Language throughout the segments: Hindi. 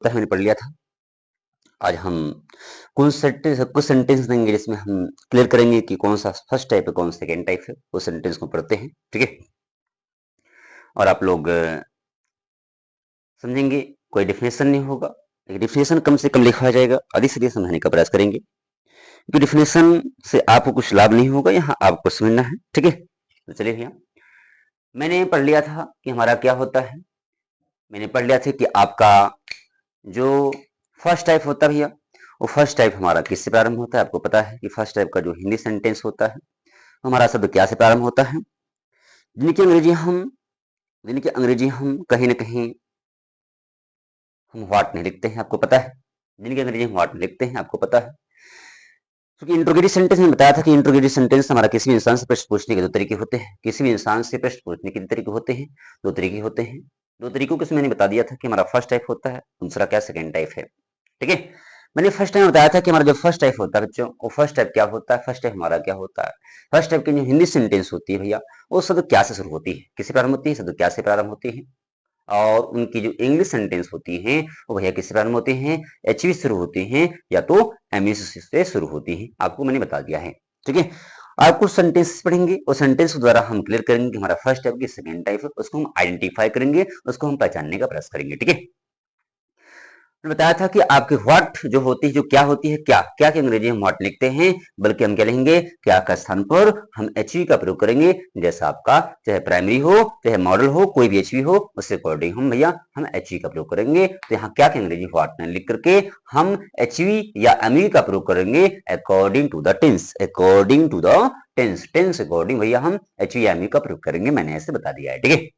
मैंने पढ़ लिया था। आज हम कुछ सेंटेंस देंगे जिसमें हम क्लियर करेंगे कि कौन सा फर्स्ट टाइप है, कौन सेकेंड टाइप है। वो सेंटेंस को पढ़ते हैं, ठीक है। और आप लोग समझेंगे, कोई डिफिनेशन नहीं होगा, एक डिफिनेशन कम से कम लिखा जाएगा, अधिक से अधिक समझने का प्रयास करेंगे, क्योंकि डिफिनेशन से आपको कुछ लाभ नहीं होगा, यहाँ आपको समझना है, ठीक है। तो चलिए भैया, मैंने पढ़ लिया था कि हमारा क्या होता है। मैंने पढ़ लिया था कि आपका जो फर्स्ट टाइप होता है भैया, वो फर्स्ट टाइप हमारा किससे प्रारंभ होता है। आपको पता है कि फर्स्ट टाइप का जो हिंदी सेंटेंस होता है, हमारा शब्द क्या से प्रारंभ होता है। जिनकी अंग्रेजी हम कहीं ना कहीं हम व्हाट नहीं लिखते हैं, आपको पता है। जिनकी अंग्रेजी हम व्हाट लिखते हैं, आपको पता है। क्योंकि इंट्रोगेटिव सेंटेंस में बताया था कि इंट्रोगेटिव सेंटेंस हमारा किसी भी इंसान से प्रश्न पूछने के दो तरीके होते हैं। किसी भी इंसान से प्रश्न पूछने के तरीके होते हैं, दो तरीके होते हैं। दो तरीकों के मैंने बता दिया था कि हमारा फर्स्ट टाइप होता है, दूसरा क्या सेकेंड टाइप है, ठीक है। मैंने फर्स्ट टाइम बताया था कि हमारा जो फर्स्ट टाइप होता है बच्चों, वो फर्स्ट टाइप क्या होता है। फर्स्ट टाइप हमारा क्या होता है, फर्स्ट टाइप की जो हिंदी सेंटेंस होती है भैया, वो शब्द क्या से शुरू होती है, किससे प्रारंभ होती है, शब्द क्या से प्रारंभ होती है। और उनकी जो इंग्लिश सेंटेंस होती हैं वो भैया किससे प्रारंभ होते हैं, एचवी शुरू होते हैं या तो एमएस से शुरू होती हैं। आपको मैंने बता दिया है, ठीक है। आप कुछ सेंटेंस पढ़ेंगे, और सेंटेंस के द्वारा हम क्लियर करेंगे कि हमारा फर्स्ट टाइप की सेकंड टाइप है, उसको हम आइडेंटिफाई करेंगे, उसको हम पहचानने का प्रयास करेंगे, ठीक है। मैंने बताया था कि आपकी व्हाट जो होती है, जो क्या होती है, क्या क्या की अंग्रेजी हम व्हाट लिखते हैं, बल्कि हम क्या लिखेंगे, क्या का स्थान पर हम एचवी का प्रयोग करेंगे। जैसा आपका चाहे प्राइमरी हो चाहे मॉडल हो, कोई भी एचवी हो, उससे अकॉर्डिंग हम भैया हम एचवी का प्रयोग करेंगे। तो यहाँ क्या की अंग्रेजी व्हाट लिख करके हम एचवी या एमवी का प्रयोग करेंगे according to the tense, according to the tense according भैया हम एचवी या एमवी का प्रयोग करेंगे। मैंने ऐसे बता दिया है, ठीक है।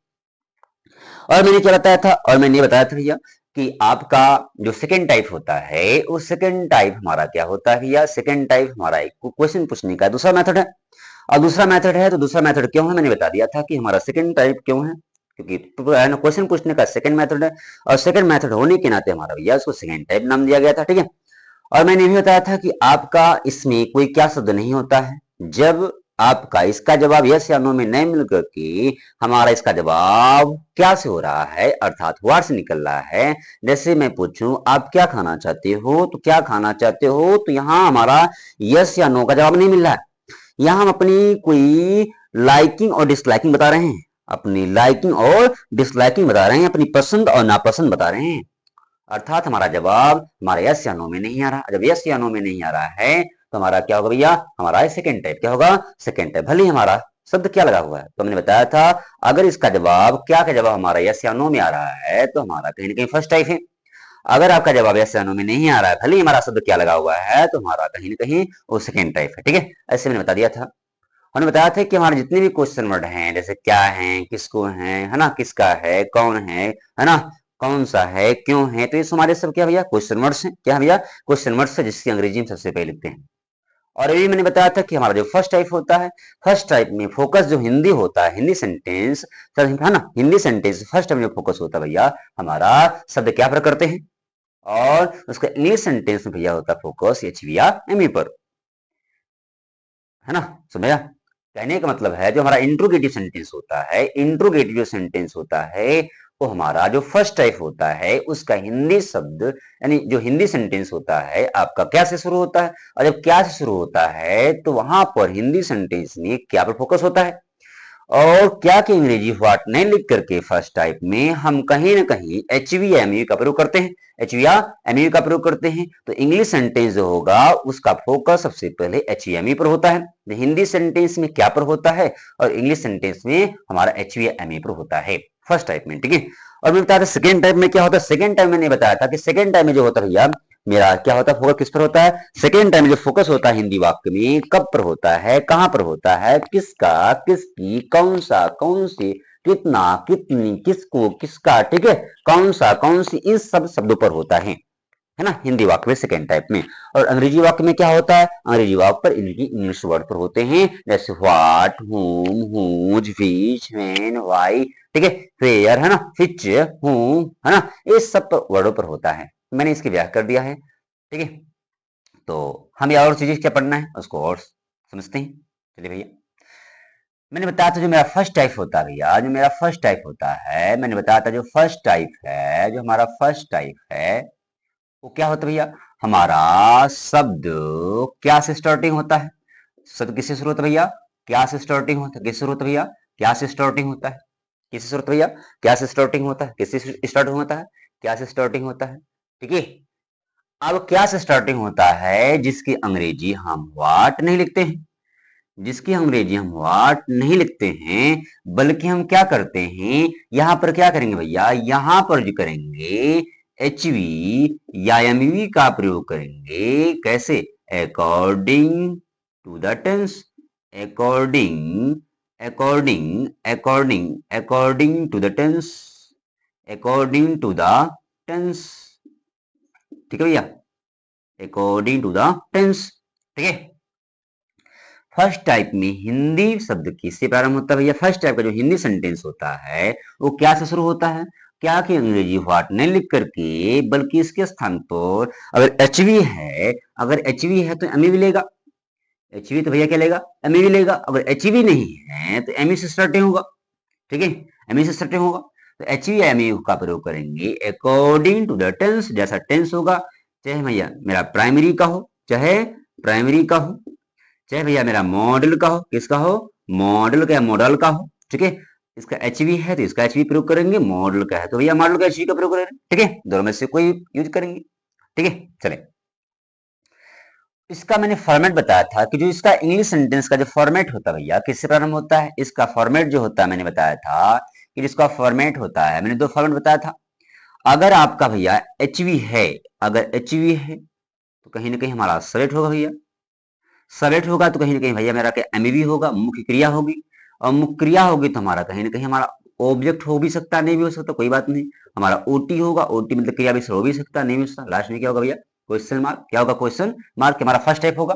और मैंने क्या बताया था, और मैंने बताया था भैया कि आपका जो सेकंड टाइप होता है, वो सेकंड टाइप हमारा क्या होता है भैया, सेकंड टाइप हमारा एक क्वेश्चन पूछने का दूसरा मेथड है। और दूसरा मेथड है, तो दूसरा मेथड क्यों है, मैंने बता दिया था कि हमारा सेकंड टाइप क्यों है, क्योंकि क्वेश्चन पूछने का सेकंड मेथड है, और सेकंड मेथड होने के नाते हमारा भैया उसको सेकंड टाइप नाम दिया गया था, ठीक है। और मैंने भी बताया था कि आपका इसमें कोई क्या शब्द नहीं होता है, जब आपका इसका जवाब यस या नो में नहीं मिल करके हमारा इसका जवाब क्या से हो रहा है, अर्थात व्हाट से निकल रहा है। जैसे मैं पूछूं आप क्या खाना चाहते हो, तो क्या खाना चाहते हो, तो यहाँ हमारा यस या नो का जवाब नहीं मिल रहा है। यहाँ हम अपनी कोई लाइकिंग और डिसलाइकिंग बता रहे हैं, अपनी लाइकिंग और डिसलाइकिंग बता रहे हैं, अपनी पसंद और नापसंद बता रहे हैं। अर्थात हमारा जवाब हमारा यस या नो में नहीं आ रहा। जब यस या नो में नहीं आ रहा है तो हमारा क्या होगा भैया, हमारा सेकंड टाइप क्या होगा, सेकंड टाइप। भले हमारा शब्द क्या लगा हुआ है, तो हमने बताया था अगर इसका जवाब क्या का जवाब हमारा यस या नो में आ रहा है तो हमारा कहीं ना कहीं फर्स्ट टाइप है। अगर आपका जवाब यस या नो में नहीं आ रहा है, भले हमारा शब्द क्या लगा हुआ है, तो हमारा कहीं ना कहीं वो सेकंड टाइप है, ठीक है। ऐसे मैंने बता दिया था। हमने बताया था कि हमारे जितने भी क्वेश्चन वर्ड हैं, जैसे क्या है, किसको है ना, किसका है, कौन है ना, कौन सा है, क्यों है, तो ये हमारे सब क्या भैया क्वेश्चन वर्ड्स हैं। क्या भैया क्वेश्चन वर्ड्स है, जिसकी अंग्रेजी में सबसे पहले लिखते हैं। और ये भी मैंने बताया था कि हमारा जो फर्स्ट टाइप होता है, फर्स्ट टाइप में फोकस जो हिंदी होता है, हिंदी सेंटेंस है ना, हिंदी सेंटेंस फर्स्ट टाइप में जो फोकस होता है भैया, हमारा शब्द क्या पर करते हैं, और उसका इंग्लिश सेंटेंस में भैया होता है फोकस एच वी या एम ई पर, है ना, समझा। कहने का मतलब है जो हमारा इंट्रोगेटिव सेंटेंस होता है, इंट्रोगेटिव जो सेंटेंस होता है, वो हमारा जो फर्स्ट टाइप होता है उसका हिंदी शब्द, यानी जो हिंदी सेंटेंस होता है आपका क्या से शुरू होता है, और जब क्या से शुरू होता है तो वहां पर हिंदी सेंटेंस में क्या पर फोकस होता है। और क्या की अंग्रेजी व्हाट नहीं लिख करके फर्स्ट टाइप में हम कहीं ना कहीं एच वी एम यू का प्रयोग करते हैं, एच वी या एम यू का प्रयोग करते हैं। तो इंग्लिश सेंटेंस जो होगा उसका फोकस सबसे पहले एच वी एम यू पर होता है। तो हिंदी सेंटेंस में क्या पर होता है, और इंग्लिश सेंटेंस में हमारा एच वी एम यू पर होता है फर्स्ट टाइप में, ठीक है। और मैं बताया था सेकेंड टाइप में क्या होता है, सेकेंड टाइप में नहीं बताया था कि सेकेंड टाइप में जो होता है भैया, मेरा क्या होता है फोकस किस पर होता है। सेकेंड टाइम जो फोकस होता है हिंदी वाक्य में कब पर होता है, कहां पर होता है, किसका, किसकी, कौन सा, कौन सी, कितना, कितनी, किसको, किसका, ठीक है, कौन सा, कौन सी, इस सब शब्दों पर होता है ना, हिंदी वाक्य में सेकेंड टाइप में। और अंग्रेजी वाक्य में क्या होता है, अंग्रेजी वाक्य पर इनकी इंग्लिश वर्ड पर होते हैं, जैसे व्हाट, हुम, हुज, व्हिच, व्हेन, व्हाई, ठीक है, वेयर, है ना, व्हिच, हूम, है ना, इस सब पर वर्डों पर होता है। मैंने इसकी व्याख्या कर दिया है, ठीक है। तो हमें और चीजें क्या पढ़ना है उसको और समझते हैं, चलिए भैया। मैंने बताया था जो मेरा फर्स्ट टाइप होता है भैया, जो मेरा फर्स्ट टाइप होता है, मैंने बताया था जो फर्स्ट टाइप है, जो हमारा फर्स्ट टाइप है वो क्या होता है भैया, हमारा शब्द क्या से स्टार्टिंग होता है, शब्द किससे शुरू होता है भैया, क्या से स्टार्टिंग होता है, किससे शुरू होता है भैया, क्या से स्टार्टिंग होता है, किससे शुरू होता है भैया, क्या से स्टार्टिंग होता है, किससे स्टार्टिंग होता है, क्या से स्टार्टिंग होता है, ठीक है। अब क्या से स्टार्टिंग होता है, जिसकी अंग्रेजी हम व्हाट नहीं लिखते हैं, जिसकी अंग्रेजी हम व्हाट नहीं लिखते हैं, बल्कि हम क्या करते हैं, यहां पर क्या करेंगे भैया, यहां पर जो करेंगे एच वी या एम वी का प्रयोग करेंगे, कैसे, according to the tense, according according according according to the tense, according to the tense, ठीक है भैया, अकॉर्डिंग टू द टेंस, ठीक है। फर्स्ट टाइप में हिंदी शब्द किससे प्रारंभ होता है भैया, फर्स्ट टाइप का जो हिंदी सेंटेंस होता है वो क्या से शुरू होता है, क्या की अंग्रेजी व्हाट नहीं लिख करके, बल्कि इसके स्थान पर अगर एचवी है, अगर एचवी है तो एमई भी लेगा, एचवी तो भैया क्या लेगा, एमई भी लेगा, अगर एचवी नहीं है तो एमई से स्टार्टिंग होगा, ठीक है, एमई से स्टार्टिंग होगा, तो एचवी या एमई का प्रयोग करेंगे अकॉर्डिंग टू द टेंस, जैसा टेंस होगा, चाहे भैया मेरा प्राइमरी का हो, चाहे प्राइमरी का हो, चाहे भैया मेरा मॉडल का हो, किसका हो, मॉडल का, मॉडल का हो, ठीक है। इसका एचवी है तो इसका एचवी प्रयोग करेंगे, मॉडल का है तो भैया मॉडल का एचवी का प्रयोग करेंगे, ठीक है, दोनों में से कोई यूज करेंगे, ठीक है। चले, इसका मैंने फॉर्मेट बताया था कि जो इसका इंग्लिश सेंटेंस का जो फॉर्मेट होता है भैया किससे प्रारंभ होता है, इसका फॉर्मेट जो होता है मैंने बताया था कि जिसका फॉर्मेट होता है, मैंने दो फॉर्मेट बताया था। अगर आपका भैया एचवी है, अगर एचवी है तो कहीं ना कहीं हमारा सब्जेक्ट होगा भैया, सब्जेक्ट होगा तो कहीं ना कहीं भैया मेरा क्या एमईवी होगा, मुख्य क्रिया होगी, और मुख्य क्रिया होगी तो हमारा कहीं ना कहीं हमारा ऑब्जेक्ट हो भी सकता है, नहीं भी हो सकता, कोई बात नहीं, हमारा ओटी होगा, ओटी मतलब क्रिया भी हो भी सकता है, नहीं भी हो सकता, लास्ट में क्या होगा भैया, क्वेश्चन मार्क, क्या होगा, क्वेश्चन मार्क, हमारा फर्स्ट टाइप होगा।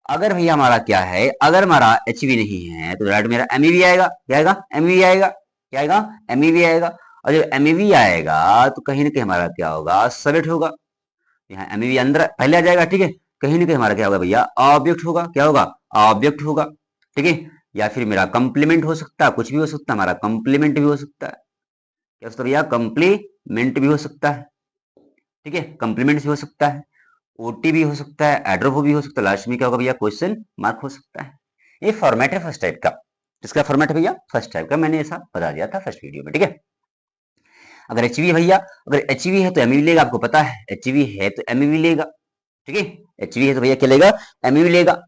अगर भैया हमारा क्या है, अगर हमारा एचवी नहीं है तो डायरेक्ट मेरा एमईवी आएगा, क्या आएगा, एमईवी आएगा, क्या आएगा, एमईवी आएगा, और जब एमईवी आएगा तो कहीं ना कहीं हमारा क्या होगा, सब्जेक्ट होगा, यहाँ एमईवी अंदर पहले आ जाएगा, ठीक है, कहीं ना कहीं हमारा क्या होगा भैया, ऑब्जेक्ट होगा, क्या होगा, ऑब्जेक्ट होगा, ठीक है, या फिर मेरा कंप्लीमेंट हो सकता है, कुछ भी हो सकता है, हमारा कंप्लीमेंट भी हो सकता है, क्या होता है भैया, कंप्लीमेंट भी हो सकता है, ठीक है, कंप्लीमेंट भी हो सकता है, ओटी भी हो सकता है, एड्रोफो भी हो सकता है, लास्ट में क्या होगा भैया, क्वेश्चन मार्क हो सकता है। ये फॉर्मेट है फर्स्ट टाइप का, इसका फॉर्मेट है भैया फर्स्ट टाइप का, मैंने ऐसा बता दिया था फर्स्ट वीडियो में, ठीक है। अगर एचवी भैया, अगर एचवी है तो एमईवी लेगा, आपको पता है एचवी है तो एमईवी लेगा, ठीक है, एचवी है तो भैया क्या लेगा, एमईवी लेगा,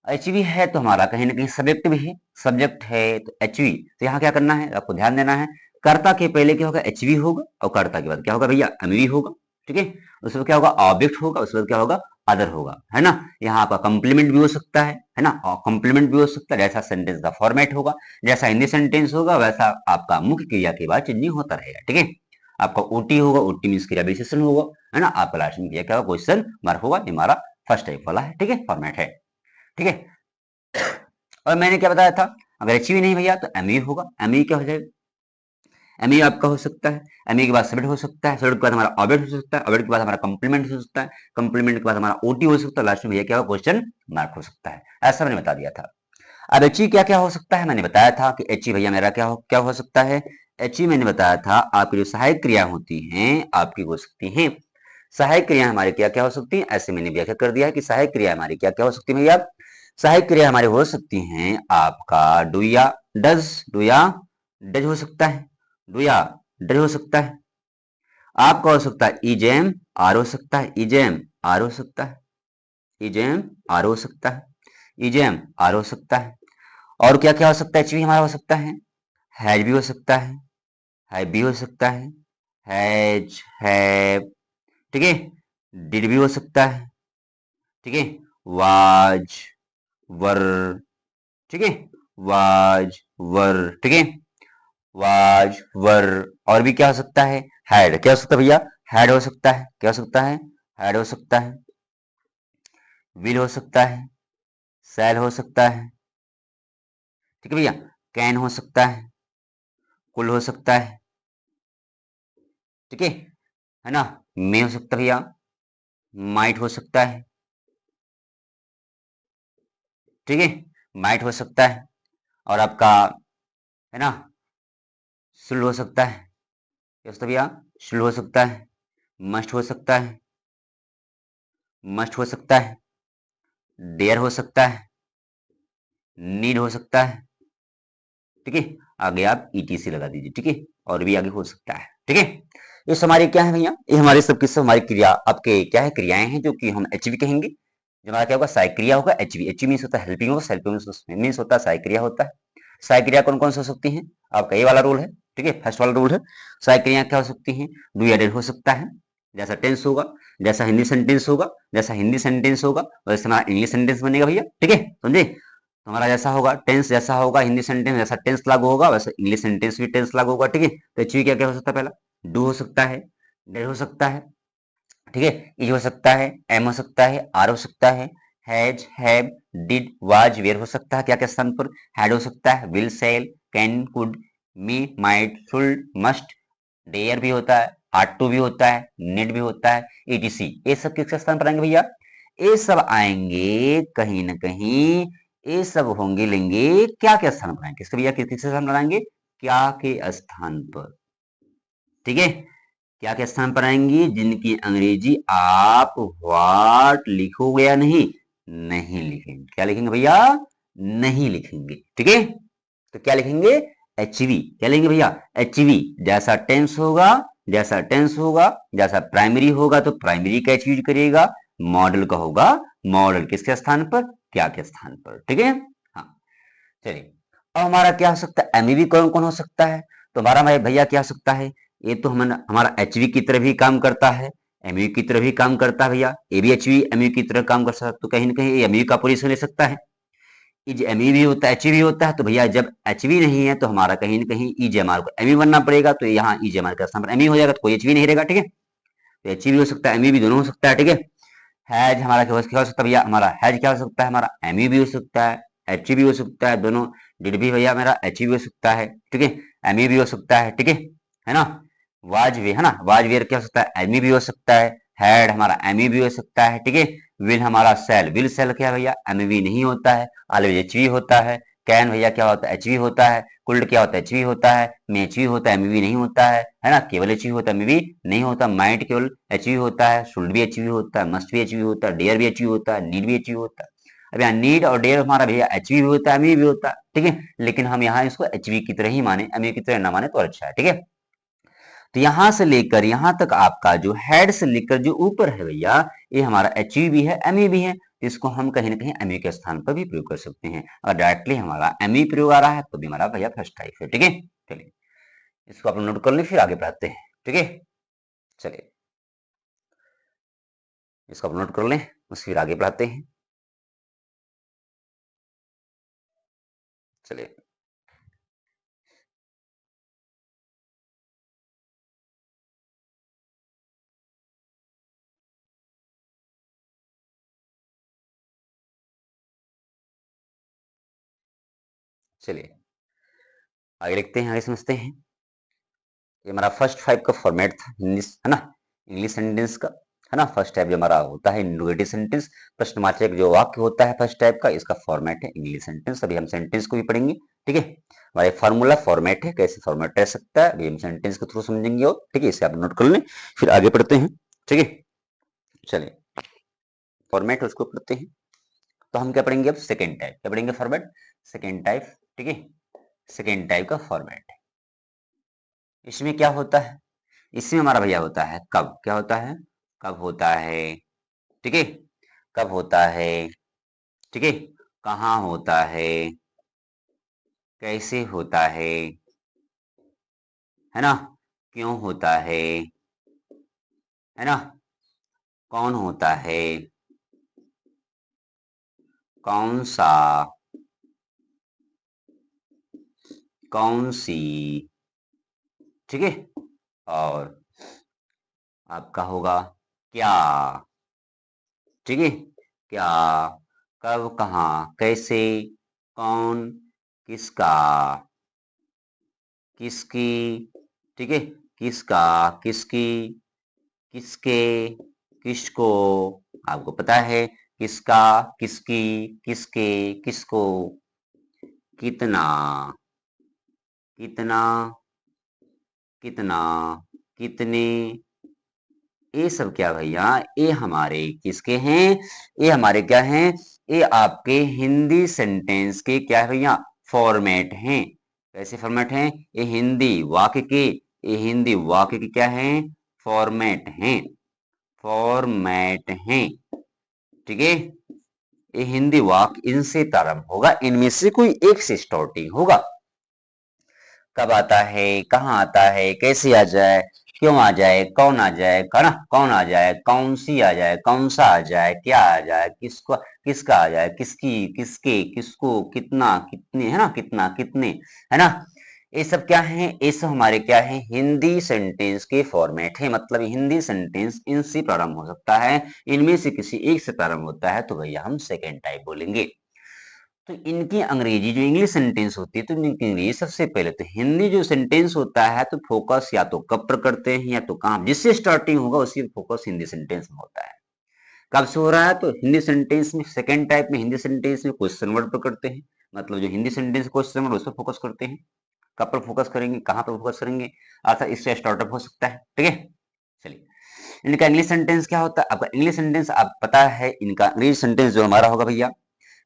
एचवी है तो हमारा कहीं ना कहीं सब्जेक्ट भी है, सब्जेक्ट है तो एचवी, तो यहाँ क्या करना है, आपको ध्यान देना है, कर्ता के पहले क्या होगा, एचवी होगा, और कर्ता के बाद क्या होगा भैया, एमवी होगा, ठीक है, उसके बाद क्या होगा, ऑब्जेक्ट होगा, उसके बाद क्या होगा, अदर होगा, है ना, यहाँ आपका कंप्लीमेंट भी हो सकता है ना, और कंप्लीमेंट भी हो सकता है, जैसा सेंटेंस का फॉर्मेट होगा, जैसा हिंदी सेंटेंस होगा वैसा आपका मुख्य क्रिया के बाद चेंजिंग होता रहेगा, ठीक है। आपका ओटी होगा, ओटी मीन्स क्रिया विशेषण होगा, है ना, आपका लास्ट में क्या होगा, क्वेश्चन मार्क होगा, ये हमारा फर्स्ट टाइप वाला है, ठीक है, फॉर्मेट है, ठीक है। और मैंने क्या बताया था, अगर एचवी नहीं भैया तो एमई होगा, एमई क्या हो जाएगा, एमई आपका हो सकता है, एमई के बाद सब्जेक्ट हो सकता है, सब्जेक्ट के बाद हमारा ऑब्जेक्ट हो सकता है, ऑब्जेक्ट के बाद हमारा कंप्लीमेंट हो सकता है, कंप्लीमेंट के बाद हमारा ओटी हो सकता है, लास्ट में भैया क्या होगा, क्वेश्चन मार्क हो सकता है, ऐसा मैंने बता दिया था। अब एचई क्या क्या हो सकता है, मैंने बताया था कि एचई भैया मेरा क्या हो सकता है, एचई मैंने बताया था आपकी जो सहायक क्रिया होती हैं आपकी हो सकती हैं, सहायक क्रिया हमारी क्या क्या हो सकती है, ऐसे मैंने व्याख्या कर दिया है कि सहायक क्रिया हमारी क्या क्या हो सकती है भैया, सहायक क्रिया हमारी हो सकती हैं आपका डू या डज, डू या डज हो सकता है, डू या डज हो सकता है, आपका हो सकता है इजेम आर हो सकता है, इजेम आर हो सकता है, इजेम आर हो सकता है, इजेम आर हो सकता है, और क्या क्या हो सकता है, एच भी हमारा हो सकता है भी हो सकता है भी हो सकता हैज हैव, ठीक है, डिड भी हो सकता है, ठीक है, वाज वर, ठीक है, वाज वर, ठीक है, वाज वर, और भी क्या हो सकता है, हैड, क्या हो सकता है भैया, हैड हो सकता है, क्या हो सकता है, हैड हो सकता है, विल हो सकता है, सेल हो सकता है, ठीक है भैया, कैन हो सकता है, कुल हो सकता है, ठीक है ना, मे हो सकता है भैया, माइट हो सकता है, ठीक है, माइट हो सकता है, और आपका है ना शुल हो सकता है, क्या होता है भैया, शुल हो सकता है, मस्ट हो सकता है, मस्ट हो सकता है, डेयर हो सकता है, नीड हो सकता है, ठीक है। आगे आप ईटीसी लगा दीजिए, ठीक है, और भी आगे हो सकता है, ठीक है। ये हमारी क्या है भैया, ये हमारे सब की सब हमारी क्रिया, आपके क्या है क्रियाएं हैं जो कि हम एचवी कहेंगे। जो हमारा क्या होगा, साइक्रिया होगा। एचवी, एचवी मीन्स होता है हेल्पिंग होगा, हेल्पिंग मीन्स होता है साइक्रिया होता है। साइक्रिया कौन कौन सी हो सकती हैं, आपका ये वाला रूल है, ठीक है, फर्स्ट वाला रूल है। साइक्रिया क्या हो सकती हैं, डू एडेड हो सकता है, जैसा टेंस होगा, जैसा हिंदी सेंटेंस होगा, जैसा हिंदी सेंटेंस होगा वैसे हमारा इंग्लिश सेंटेंस बनेगा भैया, ठीक है, समझे। तो हमारा जैसा होगा टेंस, जैसा होगा हिंदी सेंटेंस, जैसा टेंस लागू होगा वैसे इंग्लिश सेंटेंस भी टेंस लागू होगा, ठीक है। तो एचवी क्या क्या हो सकता है, पहला डू हो सकता है, डेड हो सकता है, ठीक है, इज हो सकता है, एम हो सकता है, आर हो सकता है, has, have, did, was, were हो सकता है क्या क्या स्थान पर, हैड हो सकता है, will, shall, can, could, may, might, should, must, dare भी होता है, आट टू भी होता है, नीड भी होता है, ईटीसी। ये सब किसके स्थान पर आएंगे भैया, ये सब आएंगे कहीं ना कहीं, ये सब होंगे लेंगे क्या क्या स्थान पर आएंगे, किसके भैया, किसके स्थान पर आएंगे, क्या के स्थान पर, ठीक है। क्या के स्थान पर आएंगी, जिनकी अंग्रेजी आप व्हाट लिखोगे या नहीं, नहीं लिखेंगे, क्या लिखेंगे भैया, नहीं लिखेंगे, ठीक है। तो क्या लिखेंगे, एचवी, क्या लेंगे भैया, एचवी। जैसा टेंस होगा, जैसा टेंस होगा, जैसा प्राइमरी होगा तो प्राइमरी का एच यूज करिएगा, मॉडल का होगा मॉडल किसके स्थान पर, क्या के स्थान पर, ठीक है। हाँ, चलिए अब हमारा क्या हो सकता है, एमईवी कौन कौन हो सकता है, तो हमारा भाई भैया क्या हो सकता है, ये तो हमारा एचवी की तरह भी काम करता है, एमयू की तरह भी काम करता है भैया, ये भी एचवी एमयू की तरह काम कर सकता है, तो कहीं ना कहीं एमयू का पोजीशन ले सकता है। इज एमई भी होता है, एच भी होता है, तो भैया जब एच भी नहीं है तो हमारा कहीं ना कहीं इज एम आर को एमई बनना पड़ेगा, तो यहाँ इज एम आर का स्थान पर एमई हो जाएगा, तो कोई एच भी नहीं रहेगा, ठीक है। तो एच भी हो सकता है, एमई भी दोनों हो सकता है, ठीक है। हैज हमारा क्या हो सकता है भैया, हमारा हैज क्या हो सकता है, हमारा एमई भी हो सकता है, एच भी हो सकता है, दोनों। डिड भी भैया मेरा एच भी हो सकता है, ठीक है, एमई भी हो सकता है, ठीक है ना। वाज भी है ना, वाज वेयर क्या हो सकता है, एमई भी हो सकता है, हैड हमारा एमई भी हो सकता है, ठीक है। विल हमारा सेल, विल सेल क्या भैया, एमई नहीं होता है, ऑलवेज एच भी होता है। कैन भैया क्या होता है, एच भी होता है। कुल्ड क्या होता है, एच भी होता है। मे एच भी होता है, एमई नहीं होता है ना, केवल एच भी होता है, एमई नहीं होता। माइट केवल एच भी होता है, शुड भी एच भी होता है, मस्ट भी एच भी होता है, डेयर भी एच भी होता है, नीड भी एच भी होता है। अब यहाँ नीड और डेयर हमारा भैया एच भी होता है, एमई भी होता है, ठीक है। लेकिन हम यहाँ इसको एच की तरह ही माने, एमई की तरह ना माने तो अच्छा है, ठीक है। तो यहां से लेकर यहां तक आपका जो हेड से लेकर जो ऊपर है भैया, ये हमारा एच भी है, एमई भी है, तो इसको हम कहीं ना कहीं एमई के स्थान पर भी प्रयोग कर सकते हैं। अगर डायरेक्टली हमारा एमई प्रयोग आ रहा है तो भी हमारा भैया फर्स्ट टाइप है, ठीक है। चलिए इसको आप नोट कर लें, फिर आगे बढ़ाते हैं, ठीक है। चलिए इसको आप नोट कर लें, उसके फिर आगे बढ़ाते हैं। चलिए चलिए आगे लिखते हैं, आगे समझते हैं। ये हमारा फर्स्ट फाइव का फॉर्मेट था इंग्लिश, है ना, इंग्लिश सेंटेंस का, है ना। फर्स्ट टाइप जो हमारा होता है इंट्रोगेटिव सेंटेंस, प्रश्नवाचक जो वाक्य होता है फर्स्ट टाइप का, इसका फॉर्मेट है इंग्लिश सेंटेंस। अभी हम सेंटेंस को भी पढ़ेंगे, ठीक है। हमारे फार्मूला फॉर्मेट है, कैसे फॉर्मेट रह सकता है अभी हम सेंटेंस के थ्रू समझेंगे, और ठीक है, इसे आप नोट कर लें, फिर आगे पढ़ते हैं, ठीक है। चलिए फॉर्मेट उसको पढ़ते हैं। तो हम क्या पढ़ेंगे अब, सेकेंड टाइप, क्या पढ़ेंगे, फॉर्मेट सेकेंड टाइप, ठीक है। सेकेंड टाइप का फॉर्मेट, इसमें क्या होता है, इसमें हमारा भैया होता है कब, क्या होता है, कब होता है, ठीक है, कब होता है, ठीक है, कहाँ होता है, कैसे होता है ना, क्यों होता है ना, कौन होता कौन सा, कौन सी, ठीक है, और आपका होगा क्या, ठीक है, क्या, कब, कहाँ, कैसे, कौन, किसका, किसकी, ठीक है, किसका, किसकी, किसके, किसको, आपको पता है किसका, किसकी, किसके, किसको, कितना, कितना, कितना, कितने, ये सब क्या भैया, ये हमारे किसके हैं, ये हमारे क्या हैं, ये आपके हिंदी सेंटेंस के क्या है भैया, फॉर्मेट हैं। कैसे फॉर्मेट हैं, ये हिंदी वाक्य के, ये हिंदी वाक्य के क्या हैं, फॉर्मेट हैं, फॉर्मेट हैं, ठीक है। ये हिंदी वाक्य इनसे प्रारंभ होगा, इनमें से कोई एक से स्टार्टिंग होगा। कब आता है, कहाँ आता है, कैसे आ जाए, क्यों आ जाए, कौन आ जाए, कौन आ जाए, कौन सी आ जाए, कौन सा आ जाए, क्या आ जाए, किसको, किसका आ जाए, किसकी, किसके, किसको, कितना, कितने, है ना, कितना, कितने, है ना। ये सब क्या है, ये सब हमारे क्या है, हिंदी सेंटेंस के फॉर्मेट है। मतलब हिंदी सेंटेंस इनसे प्रारंभ हो सकता है, इनमें से किसी एक से प्रारंभ होता है तो भैया हम सेकेंड टाइप बोलेंगे। तो इनकी अंग्रेजी जो इंग्लिश सेंटेंस होती है तो इनकी अंग्रेजी सबसे पहले, तो हिंदी जो सेंटेंस होता है तो फोकस या तो कब पर करते हैं या तो कहाँ, जिससे स्टार्टिंग होगा उसी फोकस हिंदी सेंटेंस में होता है। कब से हो रहा है, तो हिंदी सेंटेंस में सेकंड टाइप में हिंदी सेंटेंस में क्वेश्चन वर्ड पर करते हैं। मतलब जो हिंदी सेंटेंस क्वेश्चन वर्ड उस पर फोकस करते हैं। कब पर फोकस करेंगे, कहाँ पर फोकस करेंगे, अर्थात इससे स्टार्टअप हो सकता है, ठीक है। चलिए, इनका इंग्लिश सेंटेंस क्या होता है, आपका इंग्लिश सेंटेंस आप पता है, इनका इंग्लिश सेंटेंस जो हमारा होगा भैया,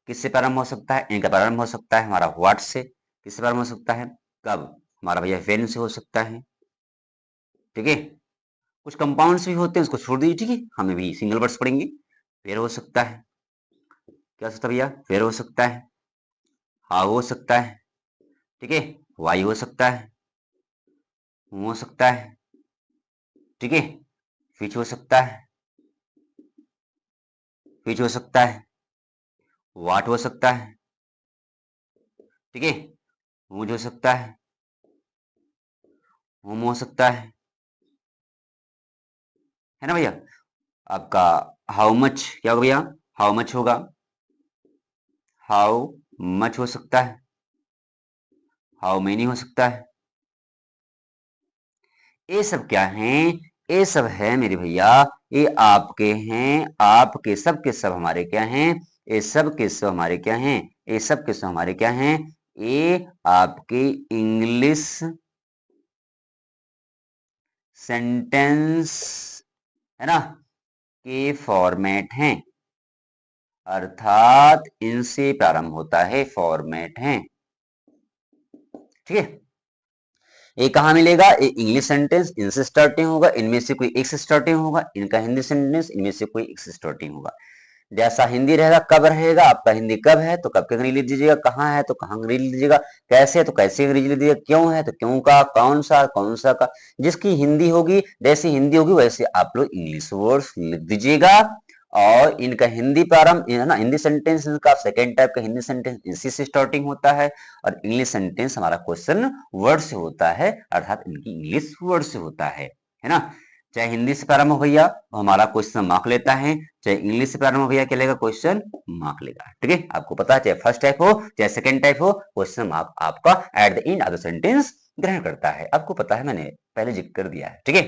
किससे प्रारंभ हो सकता है, इनका प्रारंभ हो सकता है हमारा व्हाट से, किससे प्रारंभ हो सकता है, कब, हमारा भैया वेन से हो सकता है, ठीक है। कुछ कंपाउंड्स भी होते हैं, उसको छोड़ दीजिए, ठीक है, हमें भी सिंगल वर्ड्स पढ़ेंगे। फिर हो सकता है, क्या हो सकता है भैया, फिर हो सकता है, हाउ हो सकता है, ठीक है, वाई हो सकता है, हो सकता है, ठीक है, विच हो सकता है, विच हो सकता है, वाट हो सकता है, ठीक है, हुज हो सकता है, हुम हो सकता है ना भैया। आपका हाउ मच क्या होगा भैया, हाउ मच होगा, हाउ मच हो सकता है, हाउ मेनी हो सकता है। ये सब क्या हैं, ये सब है मेरे भैया, ये आपके हैं, आपके सब के सब हमारे क्या हैं, ये सब के सब हमारे क्या हैं, ये सब के सब हमारे क्या हैं, ये आपके इंग्लिश सेंटेंस, है ना, के फॉर्मेट हैं, अर्थात इनसे प्रारंभ होता है, फॉर्मेट हैं, ठीक है। ये कहाँ मिलेगा, ये इंग्लिश सेंटेंस इनसे स्टार्टिंग होगा, इनमें से कोई एक से स्टार्टिंग होगा, इनका हिंदी सेंटेंस इनमें से कोई एक से स्टार्टिंग होगा। जैसा हिंदी रहेगा, कब रहेगा, आपका हिंदी कब है तो कब की अंग्रेजी लिख दीजिएगा, कहाँ है तो कहाँ अंग्रेजी लिख दीजिएगा, कैसे है तो कैसे अंग्रेजी लिख दीजिएगा, क्यों है तो क्यों का, कौन सा का। जिसकी हिंदी होगी, जैसी हिंदी होगी वैसे आप लोग इंग्लिश वर्ड्स लिख दीजिएगा। और इनका हिंदी प्रारंभ है ना, हिंदी सेंटेंस का सेकेंड टाइप का हिंदी सेंटेंस इसी से स्टार्टिंग होता है, और इंग्लिश सेंटेंस हमारा क्वेश्चन वर्ड से होता है, अर्थात इनकी इंग्लिश वर्ड से होता है ना। चाहे हिंदी से प्रारंभ हो भैया हमारा क्वेश्चन मार्क लेता है, चाहे इंग्लिश से प्रारंभ हो भैया क्या लेगा, क्वेश्चन मार्क लेगा, ठीक है। आपको पता है, चाहे फर्स्ट टाइप हो चाहे सेकंड टाइप हो, क्वेश्चन मार्क आपका at the end of the sentence ग्रहण करता है। आपको पता है, मैंने पहले जिक्र कर दिया है, ठीक है।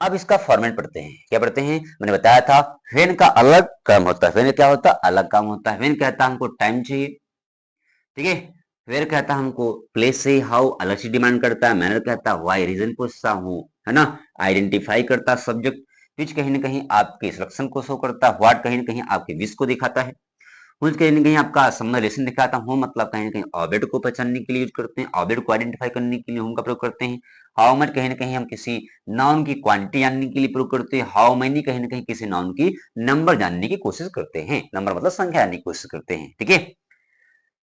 अब इसका फॉर्मेट पढ़ते हैं, क्या पढ़ते हैं, मैंने बताया था व्हेन का अलग काम होता है, व्हेन क्या होता है, अलग काम होता है। व्हेन कहता है हमको टाइम चाहिए, ठीक है। वेयर कहता है हमको प्लेस से, हाउ अलग से डिमांड करता है, मैनर कहता है व्हाई रीजन पूछता हूँ, है ना। आइडेंटिफाई करता है सब्जेक्ट, विच कहीं ना कहीं आपके सिलेक्शन को शो करता है, व्हाट कहीं ना कहीं आपके विश को दिखाता है, हुज कहीं ना कहीं आपका समराइजेशन दिखाता हूँ, मतलब कहीं ना कहीं ऑब्जेक्ट को पहचानने के लिए यूज करते हैं, ऑब्जेक्ट को आइडेंटिफाई करने के लिए हूँ का प्रयोग करते हैं। हाउ मच कहीं ना कहीं हम किसी नाउन की क्वांटिटी जानने के लिए प्रयोग करते हैं, हाउ मेनी कहीं ना कहीं किसी नाउन की नंबर जानने की कोशिश करते हैं, नंबर मतलब संख्या जानने की कोशिश करते हैं, ठीक है।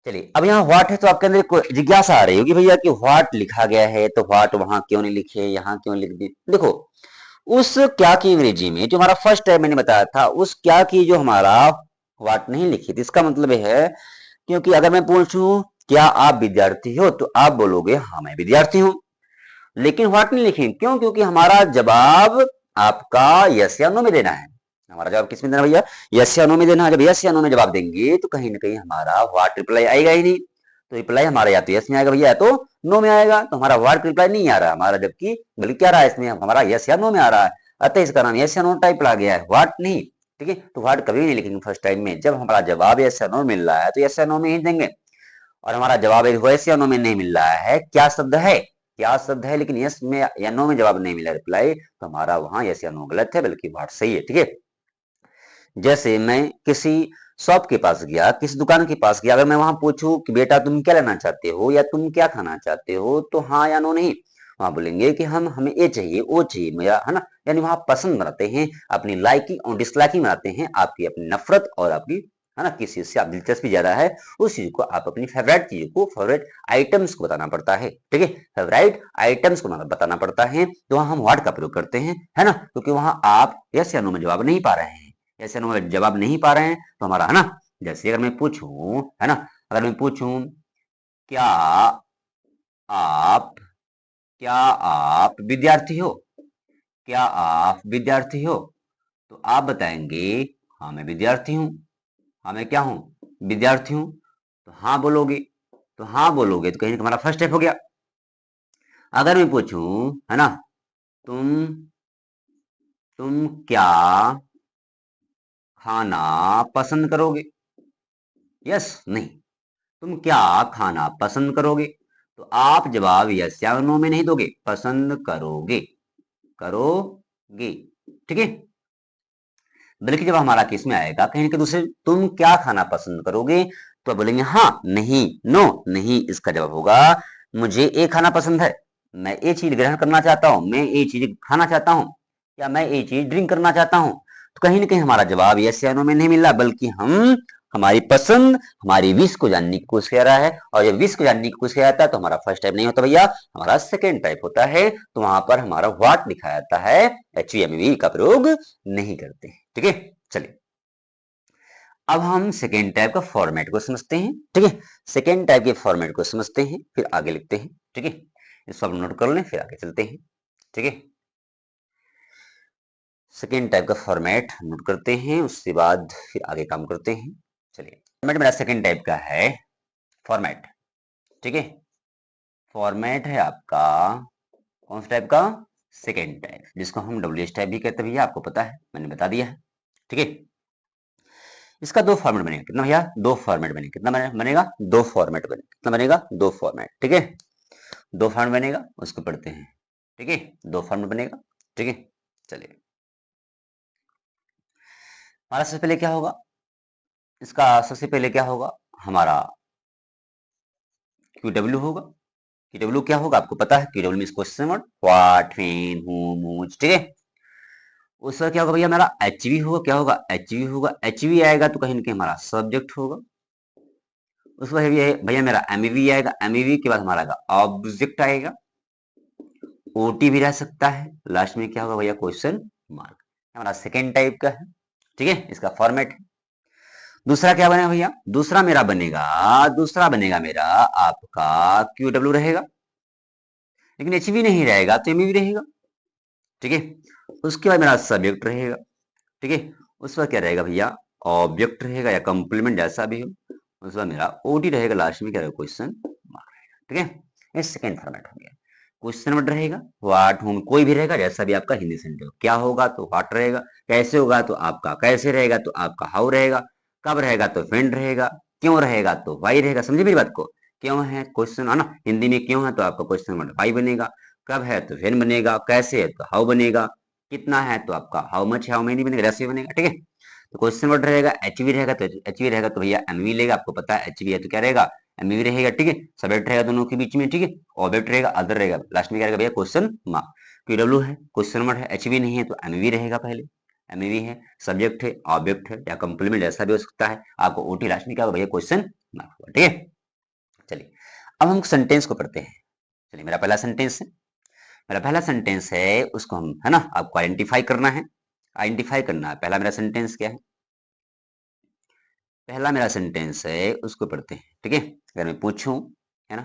चलिए, अब यहाँ व्हाट है तो आपके अंदर एक जिज्ञासा आ रही होगी भैया कि व्हाट लिखा गया है तो व्हाट वहां क्यों नहीं लिखे, यहाँ क्यों लिख दी। देखो, उस क्या की अंग्रेजी में जो हमारा फर्स्ट टाइम मैंने बताया था, उस क्या की जो हमारा व्हाट नहीं लिखी थी, इसका मतलब है क्योंकि अगर मैं पूछूं क्या आप विद्यार्थी हो तो आप बोलोगे हाँ मैं विद्यार्थी हूं, लेकिन व्हाट नहीं लिखे, क्यों, क्योंकि हमारा जवाब आपका यस या नो में देना है। हमारा जवाब किस में देना भैया, यस या नो में देना है। जब यस या नो में जवाब देंगे तो कहीं ना कहीं हमारा व्हाट रिप्लाई आएगा ही नहीं, तो रिप्लाई हमारा या तो यस में आएगा भैया या तो नो में आएगा, तो हमारा व्हाट रिप्लाई नहीं आ रहा हमारा, जबकि बल्कि क्या रहा है इसमें हमारा यस या नो में आ रहा है, अतः इसका नाम यस या नो टाइप आ गया है, व्हाट नहीं, ठीक है। तो व्हाट कभी नहीं लिखेंगे फर्स्ट टाइम में, जब हमारा जवाब यस या नो मिल रहा है तो यस या नो में ही देंगे। और हमारा जवाब यस या नो में नहीं मिल रहा है, क्या शब्द है, क्या शब्द है, लेकिन यस में या नो में जवाब नहीं मिला रिप्लाई, तो हमारा वहां यस या नो गलत है, बल्कि व्हाट सही है। ठीक है, जैसे मैं किसी शॉप के पास गया, किसी दुकान के पास गया, अगर मैं वहां पूछूं कि बेटा तुम क्या लेना चाहते हो या तुम क्या खाना चाहते हो, तो हाँ या नो नहीं, वहां बोलेंगे कि हम हमें ये चाहिए वो चाहिए मेरा, है ना, यानी वहां पसंद बनाते हैं, अपनी लाइकिंग और डिसलाइकिंग बनाते हैं, आपकी अपनी नफरत और आपकी, है ना, किस चीज से आप दिलचस्पी ज्यादा है, उस चीज को आप अपनी फेवरेट चीज को, फेवरेट आइटम्स को बताना पड़ता है। ठीक है, फेवरेट आइटम्स को बताना पड़ता है, तो वहां हम व्हाट का प्रयोग करते हैं, है ना, क्योंकि वहां आप यस या नो में जवाब नहीं पा रहे हैं, ऐसे नो में जवाब नहीं पा रहे हैं, तो हमारा, है ना, जैसे अगर मैं पूछूं, है ना, अगर मैं पूछूं क्या आप क्या आप विद्यार्थी हो, क्या आप विद्यार्थी हो, तो आप बताएंगे हाँ मैं विद्यार्थी हूँ, हाँ मैं क्या हूँ, विद्यार्थी हूँ, तो हाँ बोलोगे, तो हाँ बोलोगे तो कहीं हमारा फर्स्ट स्टेप हो गया। अगर मैं पूछूं, है ना, तुम तुम क्या खाना पसंद करोगे, यस नहीं, तुम क्या खाना पसंद करोगे, तो आप जवाब यस या नो में नहीं दोगे, पसंद करोगे, करोगे। ठीक है, बल्कि जब हमारा केस में आएगा कहीं ना दूसरे, तुम क्या खाना पसंद करोगे, तो आप बोलेंगे हाँ नहीं, नो नहीं, इसका जवाब होगा मुझे ये खाना पसंद है, मैं ये चीज ग्रहण करना चाहता हूँ, मैं ये चीज खाना चाहता हूँ, या मैं ये चीज ड्रिंक करना चाहता हूँ, तो कहीं ना कहीं हमारा जवाब यस या नो में नहीं मिल रहा, बल्कि हम हमारी पसंद, हमारी विश को जानने की कोशिश कर रहा है, और जब विश को जानने की कोशिश किया जाता है तो हमारा फर्स्ट टाइप नहीं होता भैया, हमारा सेकेंड टाइप होता है, तो वहां पर हमारा व्हाट लिखा जाता है, HVMV का प्रयोग नहीं करते हैं। ठीक है, चलिए अब हम सेकेंड टाइप का फॉर्मेट को समझते हैं। ठीक है, सेकेंड टाइप के फॉर्मेट को समझते हैं, फिर आगे लिखते हैं। ठीक है, इसको आप नोट कर लें, फिर आगे चलते हैं। ठीक है, सेकेंड टाइप का फॉर्मेट नोट करते हैं, उसके बाद फिर आगे काम करते हैं। चलिए, फॉर्मेट मेरा सेकेंड टाइप का है, फॉर्मेट। ठीक है, फॉर्मेट है आपका कौन सा टाइप का, सेकेंड टाइप, जिसको हम WH टाइप भी कहते हैं भैया, आपको पता है, मैंने बता दिया है। ठीक है, इसका दो फॉर्मेट बनेगा, कितना भैया, दो फॉर्मेट बनेगा, कितना बनेगा, दो फॉर्मेट बनेगा, कितना बनेगा, दो फॉर्मेट। ठीक है, दो फॉर्मेट बनेगा, उसको पढ़ते हैं। ठीक है, दो फॉर्मेट बनेगा। ठीक है, चलिए, हमारा सबसे पहले क्या होगा, इसका सबसे पहले क्या होगा, हमारा QW होगा। QW क्या होगा आपको पता है, QW means question word, what, when, whom, which. ठीक है, उसका क्या होगा भैया, हमारा HV होगा, क्या होगा, HV होगा, HV आएगा तो कहीं ना कहीं हमारा सब्जेक्ट होगा, उसके बाद भैया मेरा MEV आएगा, MEV के बाद हमारा ऑब्जेक्ट आएगा, OT भी रह सकता है, लास्ट में क्या होगा भैया, क्वेश्चन मार्क, हमारा सेकेंड टाइप का है। ठीक है, इसका फॉर्मेट। दूसरा क्या बनेगा भैया, दूसरा बनेगा मेरा आपका QW रहेगा, लेकिन HV नहीं रहेगा तो MEV रहेगा। ठीक है, उसके बाद मेरा सब्जेक्ट रहेगा। ठीक है, उस पर क्या रहेगा भैया, ऑब्जेक्ट रहेगा या कंप्लीमेंट जैसा भी हो, उस पर मेरा OT रहेगा, लास्ट में क्या रहेगा, क्वेश्चन मार्क रहेगा। ठीक है, ये सेकेंड फॉर्मेट हो गया। क्वेश्चन वर्ड रहेगा, व्हाट, होम, कोई भी रहेगा, जैसा भी आपका हिंदी सेंटेंस, क्या होगा तो व्हाट रहेगा, कैसे होगा तो आपका कैसे रहेगा, तो आपका हाउ रहेगा, कब रहेगा तो व्हेन रहेगा, क्यों रहेगा तो वाई रहेगा। समझे मेरी बात को, क्यों है क्वेश्चन, है ना, हिंदी में क्यों है तो आपका क्वेश्चन वर्ड वाई बनेगा, कब है तो व्हेन बनेगा, कैसे है तो हाउ बनेगा, कितना है तो आपका हाउ मच, हाउ मेनी बनेगा, जैसे बनेगा। ठीक है, तो क्वेश्चन वर्ड रहेगा, HV रहेगा तो HV रहेगा तो भैया MV लेगा, आपको पता है HV है तो क्या रहेगा, MV रहेगा। ठीक है, सब्जेक्ट रहेगा दोनों के बीच में। ठीक है, ऑब्जेक्ट रहेगा, अदर रहेगा, लास्ट में क्या रहेगा भैया, क्वेश्चन मार्क। QW है, क्वेश्चन वर्ड है, HV नहीं है तो MEV रहेगा पहले, MEV है, सब्जेक्ट है, ऑब्जेक्ट है या कंप्लीमेंट जैसा भी हो सकता है, आपको OT लास्ट में क्या होगा भैया, क्वेश्चन मार्क। ठीक है, चलिए अब हम सेंटेंस को पढ़ते हैं। चलिए, मेरा पहला सेंटेंस है, मेरा पहला सेंटेंस है, उसको हम, है ना, आपको आइडेंटिफाई करना है, आइडेंटिफाई करना है। पहला मेरा सेंटेंस क्या है, पहला मेरा सेंटेंस है, उसको पढ़ते हैं। ठीक है, अगर मैं पूछूं, है ना,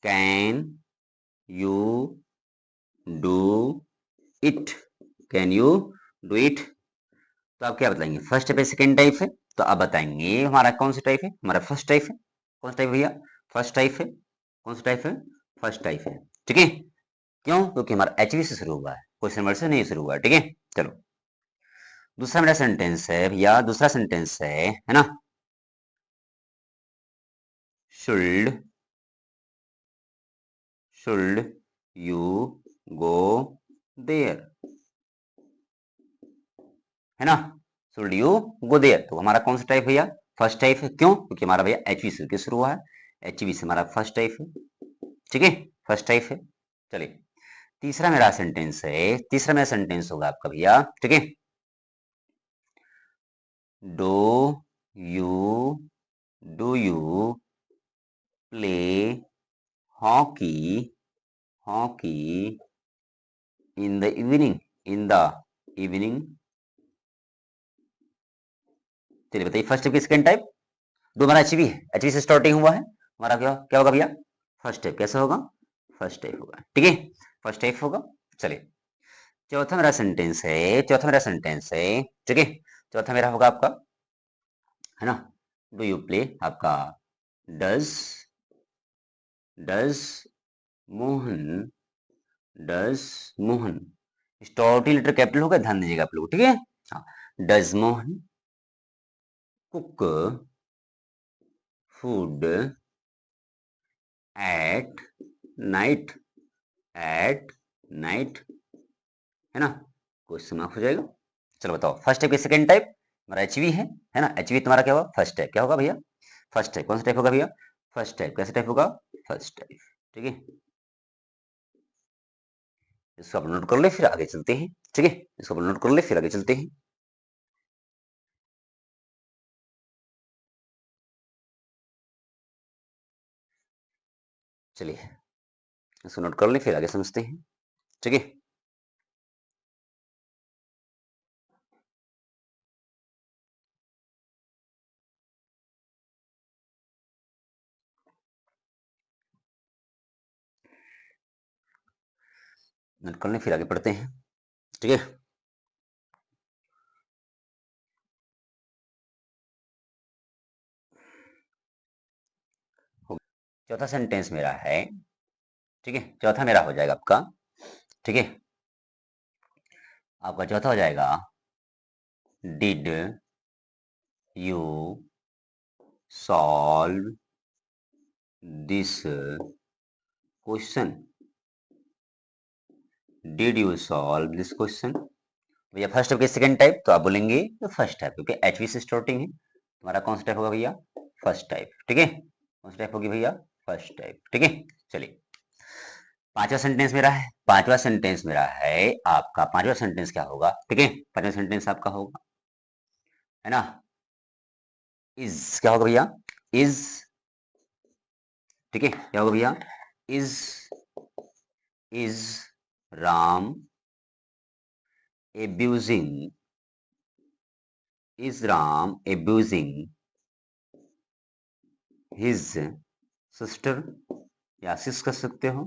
can you do it, can you do it, तो आप क्या बताएंगे, फर्स्ट टाइप है, सेकेंड टाइप है, तो आप बताएंगे हमारा कौन सा टाइप है, हमारा फर्स्ट टाइप है। कौन सा टाइप भैया, फर्स्ट टाइप है। कौन सा टाइप है, फर्स्ट टाइप है। ठीक है, क्यों, क्योंकि हमारा HV से शुरू हुआ है, क्वेश्चन वर्ड से नहीं शुरू हुआ है। ठीक है, चलो दूसरा मेरा सेंटेंस है भैया, दूसरा सेंटेंस है ना, शुल्ड यू गो देयर, है ना, शुल्ड यू गो देयर। तो हमारा कौन सा टाइप भैया, फर्स्ट टाइप है। क्यों? क्योंकि हमारा भैया एचवी से शुरू हुआ है, एचवी से हमारा फर्स्ट टाइप है, ठीक है, फर्स्ट टाइप है। चलिए तीसरा मेरा सेंटेंस है, तीसरा मेरा सेंटेंस होगा आपका भैया, ठीक है, do you play hockey in the evening. चलिए बताइए फर्स्ट टाइप की सेकंड टाइप, दो हमारा एचवी है, एचवी से स्टार्टिंग हुआ है, हमारा क्या क्या होगा भैया, फर्स्ट टाइप। कैसा होगा, फर्स्ट टाइप होगा, ठीक है, फर्स्ट टाइप होगा। चलिए चौथा मेरा सेंटेंस है, चौथा मेरा सेंटेंस है, ठीक है, चौथा मेरा होगा आपका, है ना, डू यू प्ले आपका, does does Mohan does Mohan, starting letter capital होगा, ध्यान दीजिएगा आप लोग, ठीक है, हाँ, does Mohan cook food at night, at night, है ना, क्वेश्चन मार्क हो जाएगा। चलो बताओ फर्स्ट टाइप की सेकंड टाइप, हमारा एचवी है ना, एचवी तुम्हारा क्या होगा, फर्स्ट टाइप। क्या होगा भैया, फर्स्ट टाइप। कौन सा टाइप होगा भैया, फर्स्ट टाइप। कैसा टाइप होगा, फर्स्ट टाइप, ठीक है, इसको आप नोट कर ले फिर आगे चलते हैं, ठीक है, इसको आप नोट कर ले फिर आगे चलते हैं। चलिए इसको नोट कर ले फिर आगे समझते हैं, ठीक है। नोट कर ले फिर आगे पढ़ते हैं, ठीक है। चौथा सेंटेंस मेरा है, ठीक है, चौथा मेरा हो जाएगा आपका, ठीक है, आपका चौथा हो जाएगा, did you solve this question, did you solve this question. भैया फर्स्ट टाइप के सेकंड टाइप, तो आप बोलेंगे तो फर्स्ट टाइप, क्योंकि एचवी से स्टार्टिंग है, तुम्हारा कौन सा टाइप होगा भैया, फर्स्ट टाइप, ठीक है, कौन सा टाइप होगी भैया, फर्स्ट टाइप, ठीक है। चलिए पांचवा सेंटेंस मेरा है, पांचवा सेंटेंस मेरा है आपका, पांचवा सेंटेंस क्या होगा, ठीक है, पांचवा सेंटेंस आपका होगा, है ना, इज, क्या होगा भैया, इज, ठीक है, क्या होगा भैया, is is Ram abusing, is Ram abusing his sister, या सिस कर सकते हो,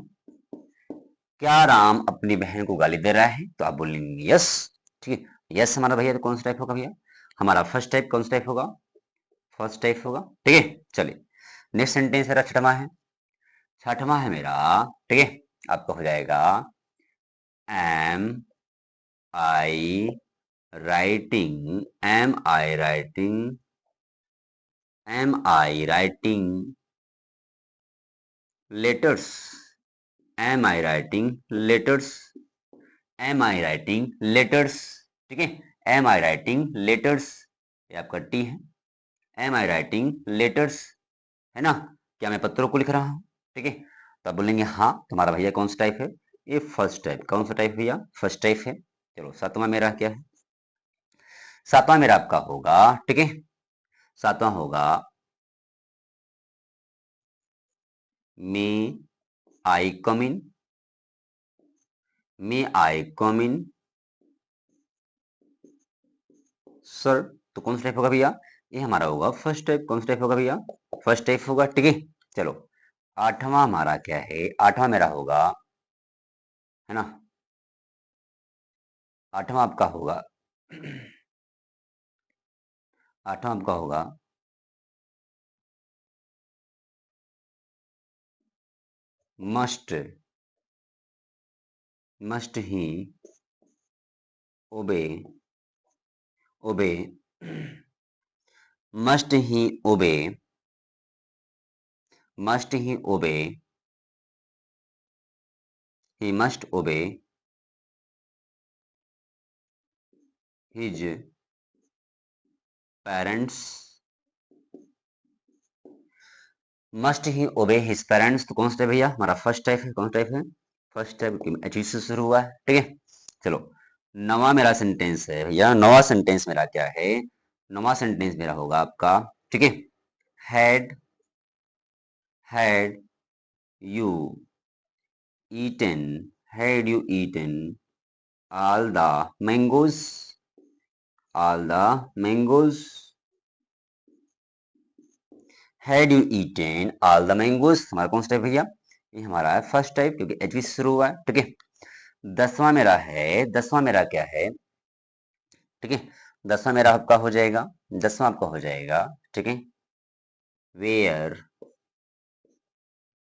क्या राम अपनी बहन को गाली दे रहा है, तो आप बोलेंगे यस, ठीक है, यस हमारा भैया तो कौन सा टाइप होगा भैया, हमारा फर्स्ट टाइप। कौन सा टाइप होगा, फर्स्ट टाइप होगा, ठीक है। चलिए नेक्स्ट सेंटेंस मेरा छठवां है, छठवां है मेरा, ठीक है, आपका हो जाएगा, am I writing letters, am I writing letters, am I writing letters, ठीक है, एम आई राइटिंग लेटर्स, ये आपका टी है, एम आई राइटिंग लेटर्स, है ना, क्या मैं पत्रों को लिख रहा हूँ, ठीक है, तो आप बोलेंगे हाँ, तुम्हारा भैया कौन सा टाइप है, ये फर्स्ट टाइप। कौन सा टाइप भैया, फर्स्ट टाइप है। चलो सातवां मेरा क्या है, सातवां मेरा आपका होगा, ठीक है, सातवां होगा, मे आई कम इन, मे आई कम इन सर, तो कौन सा टाइप होगा भैया, ये हमारा होगा फर्स्ट टाइप। कौन सा टाइप होगा भैया, फर्स्ट टाइप होगा, ठीक है। चलो आठवां हमारा क्या है, आठवां मेरा होगा, है ना, आठवां आपका होगा, आठवां आपका होगा, मस्ट मस्ट ही ओबे ओबे मस्ट ही ओबे must he obey, he must obey his parents, must ही ओबे हिज पेरेंट्स। तो कौन सा टाइप भैया हमारा फर्स्ट टाइप है, कौन सा टाइप है फर्स्ट टाइप, एच से शुरू हुआ है, ठीक है। चलो नवा मेरा सेंटेंस है भैया, नवा सेंटेंस मेरा क्या है, नवा सेंटेंस मेरा होगा आपका, ठीक है, had had you eaten, had you eaten all the mangoes, all the mangoes, had you eaten all the mangoes, हमारा कौन सा टाइप भैया, ये हमारा है फर्स्ट टाइप क्योंकि एच से शुरू हुआ है, ठीक है। दसवां मेरा है, दसवां मेरा क्या है, ठीक है, दसवां मेरा आपका हो जाएगा, दसवां आपका हो जाएगा, ठीक है, were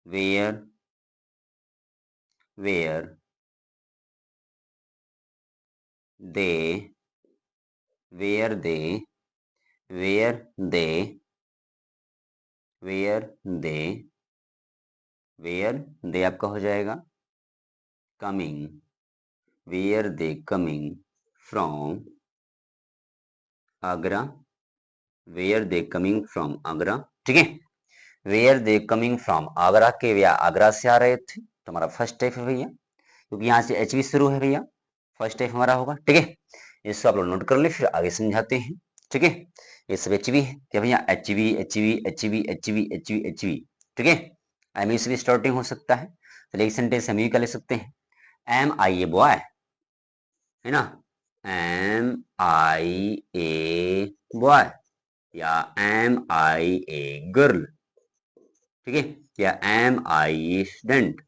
were were they were they were they were they were they आपका हो जाएगा coming, were they coming from Agra, were they coming from Agra, ठीक है, were they coming from Agra के, वे आगरा से आ रहे थे, तो हमारा फर्स्ट टाइप है भैया, क्योंकि यहाँ से एच भी शुरू है भैया, फर्स्ट टाइप हमारा होगा, ठीक है। इसको आप लोग नोट कर ले, फिर आगे समझाते हैं, ठीक है। ये सब एच भी है क्या भैया, H V H V H V H V H V H we, ठीक है। एम से भी स्टार्टिंग हो सकता है, चलिए एक सेंटेंस हम का ले सकते हैं, एम आई ए बॉय, है ना, एम आई ए बॉय, या एम आई ए गर्ल, ठीक है, या एम आई स्टूडेंट,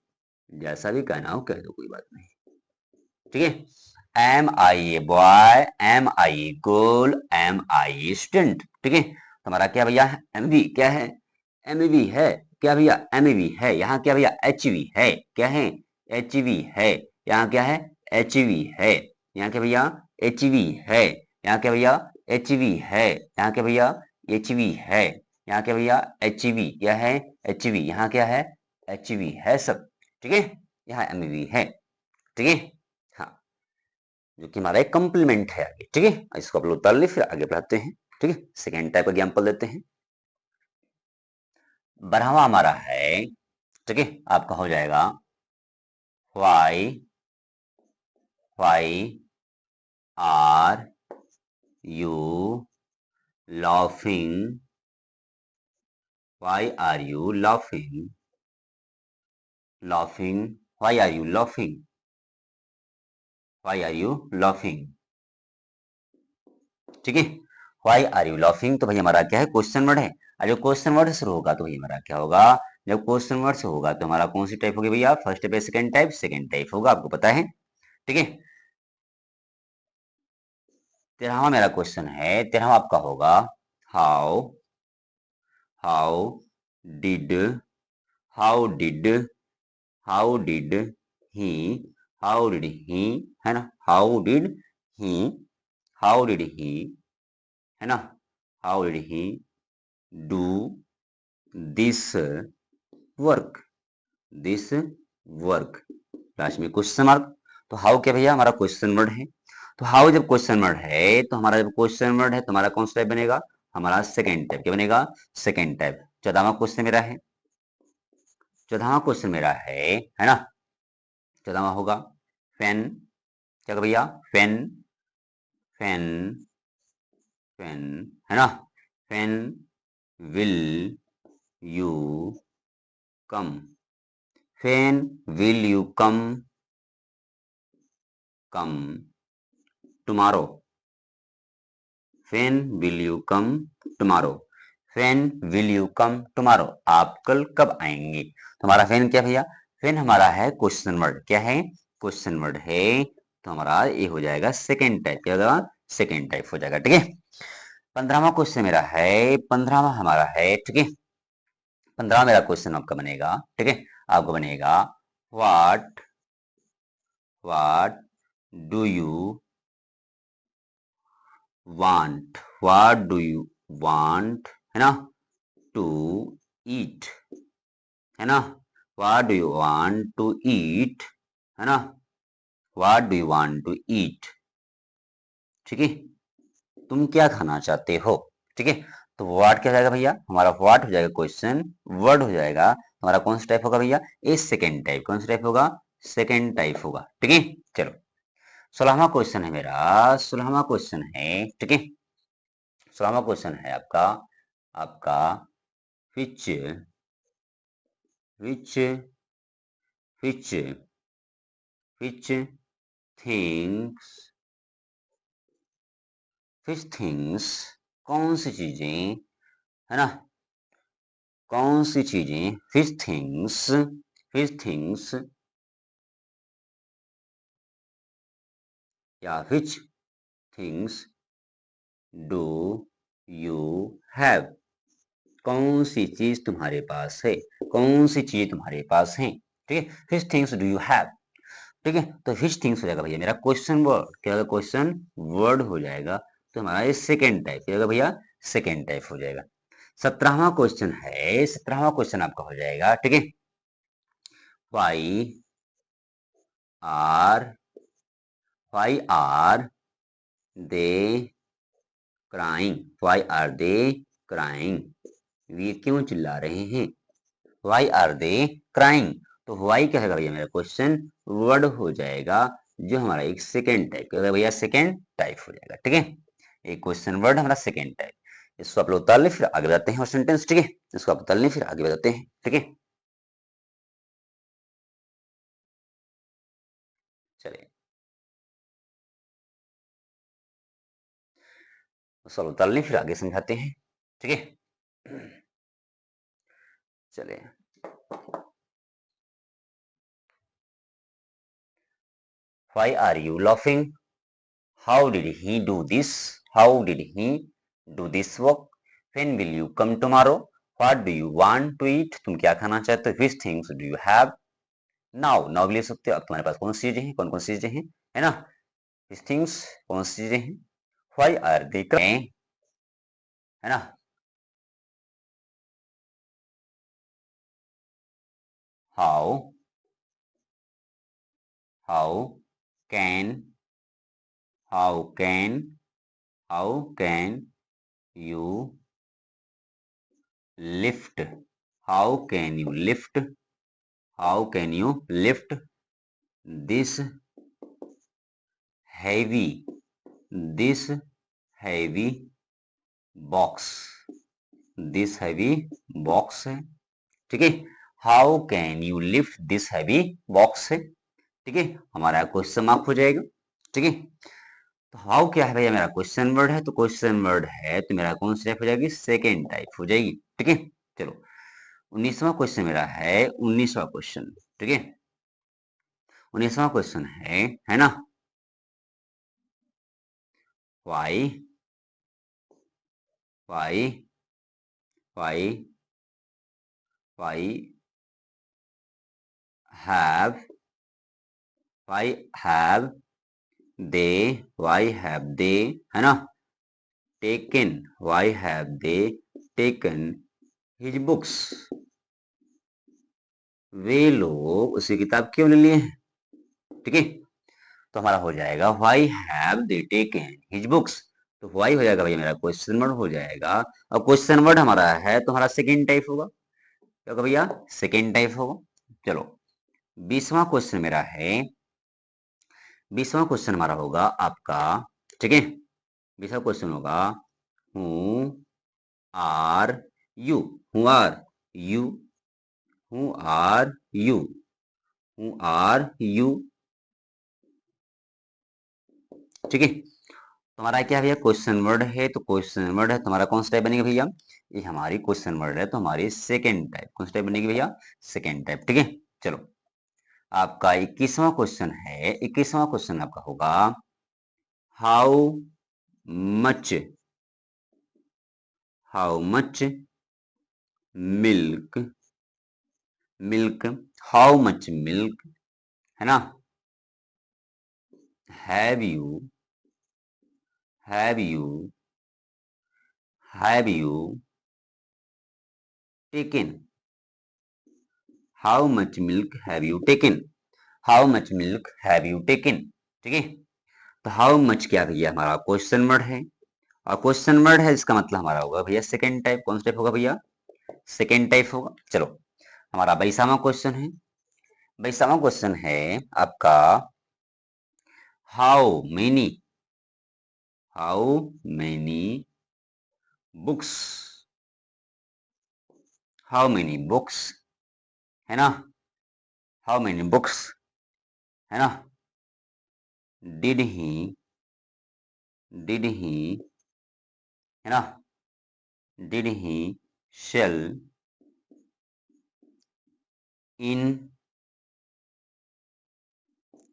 जैसा भी कहना हो कह दो, कोई बात नहीं, ठीक है। Am I a boy, am I a girl, am I a student, ठीक है। तो हमारा क्या भैया है, एम वी क्या है, एम वी है क्या भैया, एम वी है, यहाँ क्या भैया एच वी है, क्या है एच वी है, यहाँ क्या है एच वी है, यहाँ क्या भैया एच वी है, यहाँ क्या भैया एच वी है, यहाँ क्या भैया एच वी है, यहाँ क्या भैया एच वी क्या है, एच वी, यहाँ क्या है एच वी है सब, ठीक है, यहाँ एम वी है, ठीक है। हाँ, जो कि हमारा एक कॉम्प्लीमेंट है आगे, ठीक है, इसको आप लोग उतार ले, फिर आगे बढ़ाते हैं, ठीक है। सेकेंड टाइप एग्जाम्पल देते हैं, 12वां हमारा है, ठीक है, आपका हो जाएगा why why are you laughing, why are you laughing, laughing, why are you laughing, why are you laughing, ठीक है। वाई आर यू लाफिंग, तो भाई हमारा क्या है क्वेश्चन वर्ड है, और जब क्वेश्चन वर्ड से शुरू होगा तो भाई हमारा क्या होगा, जब क्वेश्चन वर्ड से होगा तो हमारा कौन सी टाइप होगी भैया, फर्स्ट टाइप है सेकंड टाइप होगा, आपको पता है, ठीक है। 13वां मेरा क्वेश्चन है, 13वां आपका होगा how how did how did how did he how did he, है ना, how did he how did he, है ना, how did he do this work, this work, last में क्वेश्चन मार्क। तो हाउ क्या भैया हमारा क्वेश्चन वर्ड है, तो हाउ जब क्वेश्चन वर्ड है तो हमारा जब क्वेश्चन वर्ड है तो हमारा कौन सा टाइप बनेगा, हमारा सेकंड टाइप, क्या बनेगा सेकंड टाइप। 14वां क्वेश्चन मेरा है, 14वां क्वेश्चन मेरा है ना, 14वां होगा फैन, क्या भैया फैन, फैन फैन, है ना, fan will you come, fan will you come come tomorrow, fan will you come tomorrow, fan will you come tomorrow, आप कल कब आएंगे। तो हमारा फैन क्या भैया, फैन हमारा है क्वेश्चन वर्ड, क्या है क्वेश्चन वर्ड है, तो हमारा ये हो जाएगा सेकेंड टाइप, क्या होगा सेकेंड टाइप हो जाएगा, ठीक है। 15वां क्वेश्चन मेरा है, 15वां हमारा है, ठीक है, 15वां मेरा क्वेश्चन आपका बनेगा, ठीक है, आपका बनेगा what what do you want, what do you want, है ना, टू ईट, है ना, what do you want to eat, है ना, what do you want to eat, ठीक है, तुम क्या खाना चाहते हो, ठीक है। तो व्हाट क्या हो जाएगा भैया, हमारा व्हाट हो जाएगा क्वेश्चन, वर्ड हो जाएगा, हमारा कौन सा टाइप होगा भैया, ए सेकेंड टाइप, कौन सा टाइप होगा, सेकेंड टाइप होगा, ठीक है। चलो 16वां क्वेश्चन है मेरा, 16वां क्वेश्चन है, ठीक है। 16वां क्वेश्चन है आपका, आपका which which which which things which things कौन सी चीजें, है ना, कौन सी चीजें, which things या which things do you have, कौन सी चीज तुम्हारे पास है, कौन सी चीज तुम्हारे पास है, ठीक है, which things do you have, ठीक है। तो which things हो जाएगा भैया मेरा क्वेश्चन वर्ड, क्या होगा, क्वेश्चन वर्ड हो जाएगा, तो हमारा ये सेकेंड टाइप क्या होगा भैया, सेकेंड टाइप हो जाएगा। 17वां क्वेश्चन है, 17वां क्वेश्चन आपका हो जाएगा, ठीक है। why are why are they crying, why are they crying, वे क्यों चिल्ला रहे हैं, why are they crying, तो why क्या है भैया मेरा क्वेश्चन वर्ड हो जाएगा, जो हमारा एक सेकेंड टाइप क्या होगा भैया, सेकेंड टाइप हो जाएगा, ठीक है। एक क्वेश्चन वर्ड हमारा सेकेंड टाइप, इसको आप लोग उतार ले फिर आगे बढ़ते हैं, और सेंटेंस, ठीक है, इसको आप उतार ले फिर आगे बढ़ते हैं, ठीक है। चलिए सब उतार लें फिर आगे समझाते हैं, ठीक है। चलिए why are you laughing, how did he do this, how did he do this work, when will you come tomorrow, what do you want to eat, तुम क्या खाना चाहते हो, which things do you have, now भी ले सकते हो, अब तुम्हारे पास कौन सी चीजें हैं, कौन कौन सी चीजें हैं, है ना, which things कौन सी चीजें हैं, why are they crying, है ना, how how can how can how can you lift, how can you lift, how can you lift this heavy, this heavy box, this heavy box है, ठीक है, how can you lift this heavy box है, ठीक है, हमारा क्वेश्चन मार्क हो जाएगा, ठीक है। तो हाउ क्या है भैया मेरा क्वेश्चन वर्ड है, तो क्वेश्चन वर्ड है तो मेरा कौन सी टाइप हो जाएगी, सेकेंड टाइप हो जाएगी, ठीक है। चलो 19वां क्वेश्चन मेरा है, 19वां क्वेश्चन, ठीक है, 19वां क्वेश्चन है ना, why why why why have why have they why have they, है ना, taken why have they taken his books, वे लोग उसकी किताब क्यों ले लिए हैं, ठीक है। तो हमारा हो जाएगा why have they taken his books, तो व्हाई हो जाएगा भैया मेरा क्वेश्चन वर्ड हो जाएगा, और क्वेश्चन वर्ड हमारा है तो हमारा सेकेंड टाइप होगा, क्या होगा भैया, सेकेंड टाइप होगा। चलो 20वां क्वेश्चन मेरा है, 20वां क्वेश्चन हमारा होगा आपका, ठीक है, 20वां क्वेश्चन होगा who are you, who are you, who are you, who are you, ठीक है। तुम्हारा क्या भैया क्वेश्चन वर्ड है, तो क्वेश्चन वर्ड है तुम्हारा कौन सा टाइप बनेगा भैया, ये हमारी क्वेश्चन वर्ड है तो हमारी सेकेंड टाइप, कौन सा टाइप बनेगी भैया, सेकेंड टाइप, ठीक है। चलो आपका 21वां क्वेश्चन है, 21वां क्वेश्चन आपका होगा how much, how much milk, milk, how much milk, है ना, have you have you have you taken how much milk have you taken, how much milk have you taken, ठीक है। तो हाउ मच क्या भैया हमारा क्वेश्चन वर्ड है, और क्वेश्चन वर्ड है इसका मतलब हमारा होगा भैया सेकेंड टाइप। कौन सा टाइप होगा भैया, सेकेंड टाइप होगा। चलो हमारा 22वां क्वेश्चन है, 22वां क्वेश्चन है आपका how many, how many books, how many books, है ना, हाउ मेनी बुक्स, है ना, डिड ही, है ना, did he sell in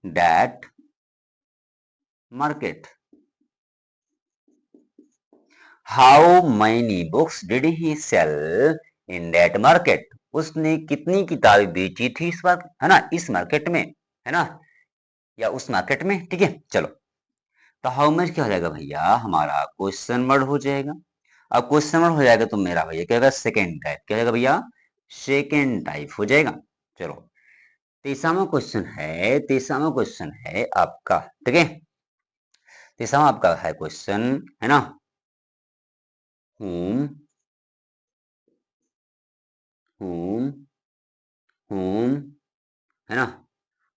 that market, how many books did he sell in that market, उसने कितनी किताबें बेची थी इस बार, है ना, इस मार्केट में, है ना, या उस मार्केट में, ठीक है। चलो तो हाउ मच क्या हो जाएगा भैया हमारा क्वेश्चन वर्ड हो जाएगा। अब क्वेश्चन वर्ड हो जाएगा तो मेरा भैया क्या होगा, सेकेंड टाइप, क्या होगा भैया, सेकेंड टाइप हो जाएगा। चलो 23वां क्वेश्चन है, 23वां क्वेश्चन है आपका, ठीक है। 23वां आपका है क्वेश्चन, है ना, whom, whom, whom, है ना,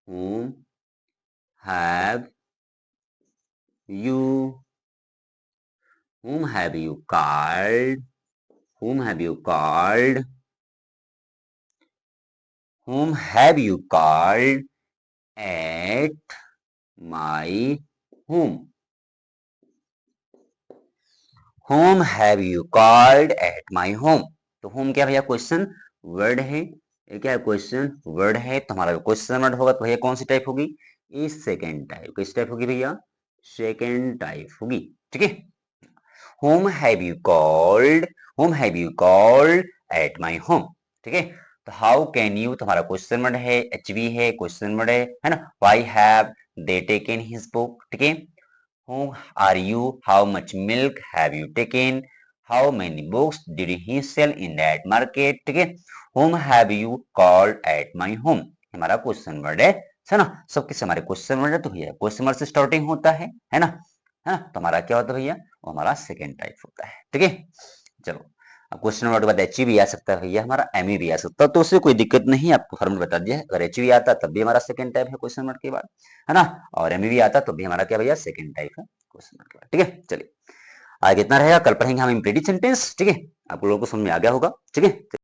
whom have you, whom have you called, whom have you called, whom have you called at my home, whom have you called at my home। तो whom क्या भैया क्वेश्चन वर्ड है, ये क्या है क्वेश्चन वर्ड है, तो हमारा क्वेश्चन वर्ड होगा तो भैया कौन सी टाइप होगी, इस सेकेंड टाइप, किस टाइप होगी भैया, सेकेंड टाइप होगी, ठीक है। whom have you called, whom have you called at my home, ठीक है। तो हाउ कैन यू तुम्हारा क्वेश्चन वर्ड है, एचवी है, क्वेश्चन वर्ड है ना, why have they taken his book, ठीक है। Who are you, how much milk have you taken, how many books did he sell in that market, ठीक है। whom have you called at my home हमारा क्वेश्चन वर्ड है ना, सब किस हमारे क्वेश्चन वर्ड है, तो भैया क्वेश्चन वर्ड से स्टार्टिंग होता है ना, है ना, तो हमारा क्या होता है भैया, वो हमारा सेकेंड टाइप होता है, ठीक है। चलो अब क्वेश्चन वर्ड के बाद एच भी आ सकता है भैया, हमारा एम भी आ सकता है, तो उससे कोई दिक्कत नहीं, आपको फॉर्मूला बता दिया है, अगर एच भी आता तब भी हमारा सेकंड टाइप है क्वेश्चन वर्ड के बाद, है ना, और एम भी आता तो भी हमारा क्या भैया सेकंड टाइप है क्वेश्चन वर्ड के बाद, ठीक है। चलिए आगे इतना रहेगा, कल पढ़ेंगे हम इम्प्रेडिव सेंटेंस, ठीक है। आप लोगों को समझ में आ गया होगा, ठीक है।